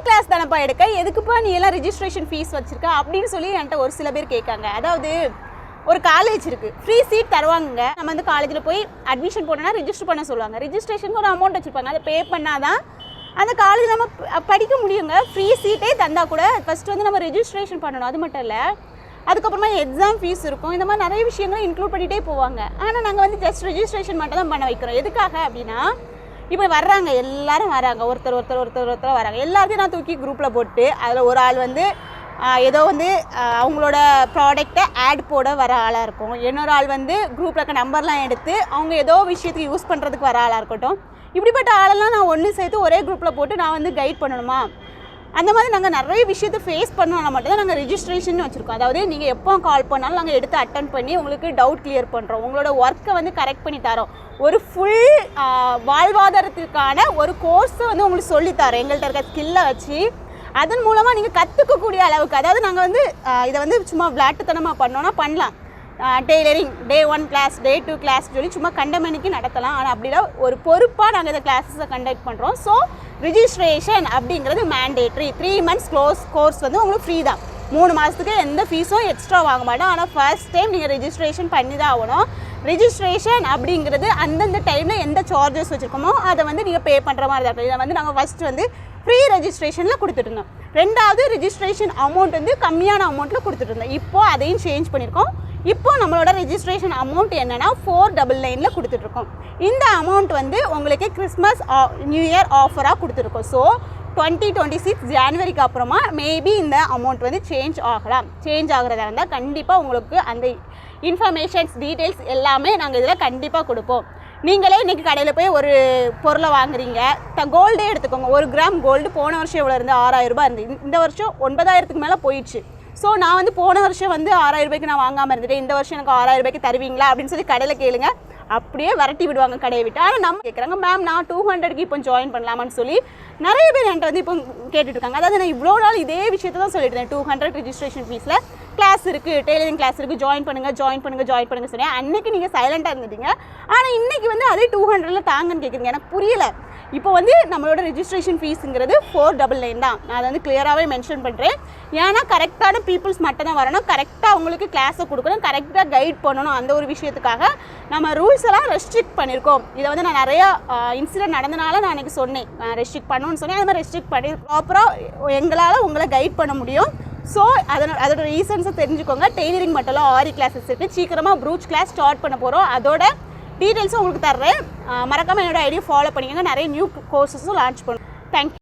Class தானப்பா எடுக்க, எதுக்குப்பா நீ எல்லாம் ரிஜிஸ்ட்ரேஷன் ஃபீஸ் வச்சுருக்க அப்படின்னு சொல்லி என்கிட்ட ஒரு சில பேர் கேட்காங்க. அதாவது ஒரு காலேஜ் இருக்குது, ஃப்ரீ சீட் தருவாங்க. நம்ம வந்து காலேஜில் போய் அட்மிஷன் போனோன்னா ரிஜிஸ்டர் பண்ண சொல்லுவாங்க. ரிஜிஸ்ட்ரேஷனுக்கு ஒரு அமௌண்ட் வச்சுருப்பாங்க, அதை பே பண்ணால் தான் அந்த காலேஜ் நம்ம படிக்க முடியுங்க. ஃப்ரீ சீட்டே தந்தால் கூட ஃபஸ்ட்டு வந்து நம்ம ரிஜிஸ்ட்ரேஷன் பண்ணணும். அது மட்டும் இல்லை, அதுக்கப்புறமா எக்ஸாம் ஃபீஸ் இருக்கும். இந்த மாதிரி நிறைய விஷயங்களும் இன்க்ளூட் பண்ணிகிட்டே போவாங்க. ஆனால் நாங்கள் வந்து ஜஸ்ட் ரிஜிஸ்ட்ரேஷன் மட்டும் தான் பண்ண வைக்கிறோம். எதுக்காக அப்படின்னா, இப்போ வர்றாங்க, எல்லாரும் வராங்க, ஒருத்தர் வராங்க, எல்லாத்தையும் நான் தூக்கி குரூப்பில் போட்டு அதில் ஒரு ஆள் வந்து ஏதோ வந்து அவங்களோட ப்ராடக்டை ஆட் போட வர ஆளாக இருக்கும். இன்னொரு ஆள் வந்து குரூப்பில் இருக்க நம்பர்லாம் எடுத்து அவங்க ஏதோ விஷயத்துக்கு யூஸ் பண்ணுறதுக்கு வர ஆளாக இருக்கட்டும். இப்படிப்பட்ட ஆளெல்லாம் நான் ஒன்று சேர்த்து ஒரே குரூப்பில் போட்டு நான் வந்து கைட் பண்ணணுமா? அந்த மாதிரி நாங்கள் நிறைய விஷயத்தை ஃபேஸ் பண்ணால் மட்டும்தான் நாங்கள் ரிஜிஸ்ட்ரேஷன் வச்சுருக்கோம். அதாவது நீங்கள் எப்போ கால் பண்ணாலும் நாங்கள் எடுத்து அட்டன் பண்ணி உங்களுக்கு டவுட் கிளியர் பண்ணுறோம், உங்களோட ஒர்க்கை வந்து கரெக்ட் பண்ணி தரோம். ஒரு ஃபுல் வாழ்வாதாரத்திற்கான ஒரு கோர்ஸை வந்து உங்களுக்கு சொல்லித்தரோம் எங்கள்கிட்ட இருக்க ஸ்கில்லை வச்சு. அதன் மூலமாக நீங்கள் கற்றுக்கக்கூடிய அளவுக்கு, அதாவது நாங்கள் வந்து இதை வந்து சும்மா விளையாட்டுத்தனமாக பண்ணோன்னா பண்ணலாம். டெய்லரிங் டே 1 கிளாஸ், டே 2 கிளாஸ் சொல்லி சும்மா கண்டமணிக்கு நடத்தலாம். ஆனால் அப்படிலாம் ஒரு பொறுப்பாக நாங்கள் இந்த கிளாஸஸை கண்டக்ட் பண்ணுறோம். ஸோ ரிஜிஸ்ட்ரேஷன் அப்படிங்கிறது மேண்டேட்ரி. 3 மந்த்ஸ் கோர்ஸ் வந்து உங்களுக்கு ஃப்ரீ தான். 3 மாதத்துக்கு எந்த ஃபீஸும் எக்ஸ்ட்ரா வாங்க மாட்டோம். ஆனால் ஃபர்ஸ்ட் டைம் நீங்கள் ரிஜிஸ்ட்ரேஷன் பண்ணி தான் ஆகணும். ரிஜிஸ்ட்ரேஷன் அப்படிங்கிறது அந்தந்த டைமில் எந்த சார்ஜஸ் வச்சுருக்கோமோ அதை வந்து நீங்கள் பே பண்ணுற மாதிரி தான் இருக்கும். இதை வந்து நாங்கள் ஃபஸ்ட்டு வந்து ஃப்ரீ ரெஜிஸ்ட்ரேஷனில் கொடுத்துட்ருந்தோம். ரெண்டாவது ரிஜிஸ்ட்ரேஷன் அமௌண்ட் வந்து கம்மியான அமௌண்ட்டில் கொடுத்துட்ருந்தோம். இப்போது அதையும் சேஞ்ச் பண்ணியிருக்கோம். இப்போ நம்மளோட ரெஜிஸ்ட்ரேஷன் அமௌண்ட் என்னென்னா 499 கொடுத்துட்ருக்கோம். இந்த அமௌண்ட் வந்து உங்களுக்கு கிறிஸ்மஸ் நியூ இயர் ஆஃபராக கொடுத்துருக்கோம். ஸோ 2026 ஜனவரிக்கு அப்புறமா மேபி இந்த அமௌண்ட் வந்து சேஞ்ச் ஆகலாம். சேஞ்ச் ஆகிறதா இருந்தால் கண்டிப்பாக உங்களுக்கு அந்த இன்ஃபர்மேஷன்ஸ் டீட்டெயில்ஸ் எல்லாமே நாங்கள் இதில் கண்டிப்பாக கொடுப்போம். நீங்களே இன்றைக்கி கடையில் போய் ஒரு பொருளை வாங்குறீங்க, கோல்டே எடுத்துக்கோங்க. 1 கிராம் கோல்டு போன வருஷம் எவ்வளோ இருந்து 6000 ரூபாய் இருந்து, இந்த வருஷம் 9000க்கு மேலே போயிடுச்சு. ஸோ நான் வந்து போன வருஷம் வந்து 6000 ரூபாய்க்கு நான் வாங்காமல் இருந்துட்டேன், இந்த வருஷம் எனக்கு 6000 ரூபாய்க்கு தருவீங்களா அப்படின்னு சொல்லி கடையில் கேளுங்க. அப்படியே விரட்டி விடுவாங்க கடையை விட்டு. ஆனால் நம்ம கேட்குறாங்க, மேம் நான் 200க்கு இப்போ ஜாயின் பண்ணலாமான்னு சொல்லி நிறைய பேர் என்கிட்ட வந்து இப்போ கேட்டுட்ருக்காங்க. அதாவது நான் இவ்வளோ நாள் இதே விஷயத்தை தான் சொல்லிட்டு இருந்தேன். 200 ரிஜிஸ்ட்ரேஷன் ஃபீஸில் கிளாஸ் இருக்குது, டெய்லரிங் கிளாஸ் இருக்குது, ஜாயின் பண்ணுங்கள் சொன்னேன். அன்றைக்கி நீங்கள் சைலண்ட்டாக இருந்துட்டீங்க. ஆனால் இன்றைக்கி வந்து அதே 200ல் தாங்கன்னு கேட்குறீங்க. எனக்கு புரியலை. இப்போ வந்து நம்மளோட ரெஜிஸ்ட்ரேஷன் ஃபீஸுங்கிறது 499 தான். நான் அதை வந்து கிளியராகவே மென்ஷன் பண்ணுறேன். ஏன்னா கரெக்டான பீப்புள்ஸ் மட்டும் தான் வரணும், கரெக்டாக அவங்களுக்கு கிளாஸை கொடுக்கணும், கரெக்டாக கைட் பண்ணணும். அந்த ஒரு விஷயத்துக்காக நம்ம ரூல்ஸ் எல்லாம் ரெஸ்ட்ரிக்ட் பண்ணியிருக்கோம். இதை வந்து நான் நிறையா இன்சிடென்ட் நடந்தனால நான் எனக்கு சொன்னேன், ரெஸ்ட்ரிக்ட் பண்ணணும்னு சொன்னேன். அது மாதிரி ரெஸ்ட்ரிக்ட் பண்ணி ப்ராப்பராக எங்களால் உங்களை கைட் பண்ண முடியும். ஸோ அதோட ரீசன்ஸை தெரிஞ்சுக்கோங்க. டெய்லரிங் மட்டும் இல்லை, ஆரி கிளாஸஸ் இருக்குது. சீக்கிரமாக ப்ரூச் கிளாஸ் ஸ்டார்ட் பண்ண போகிறோம். அதோட டீட்டெயில்ஸும் உங்களுக்கு தர்றேன். மறக்காமல் என்னோட ஐடியா ஃபாலோ பண்ணிக்கோங்க. நிறைய நியூ கோர்ஸஸும் லான்ச் பண்ணுவோம். தேங்க்யூ.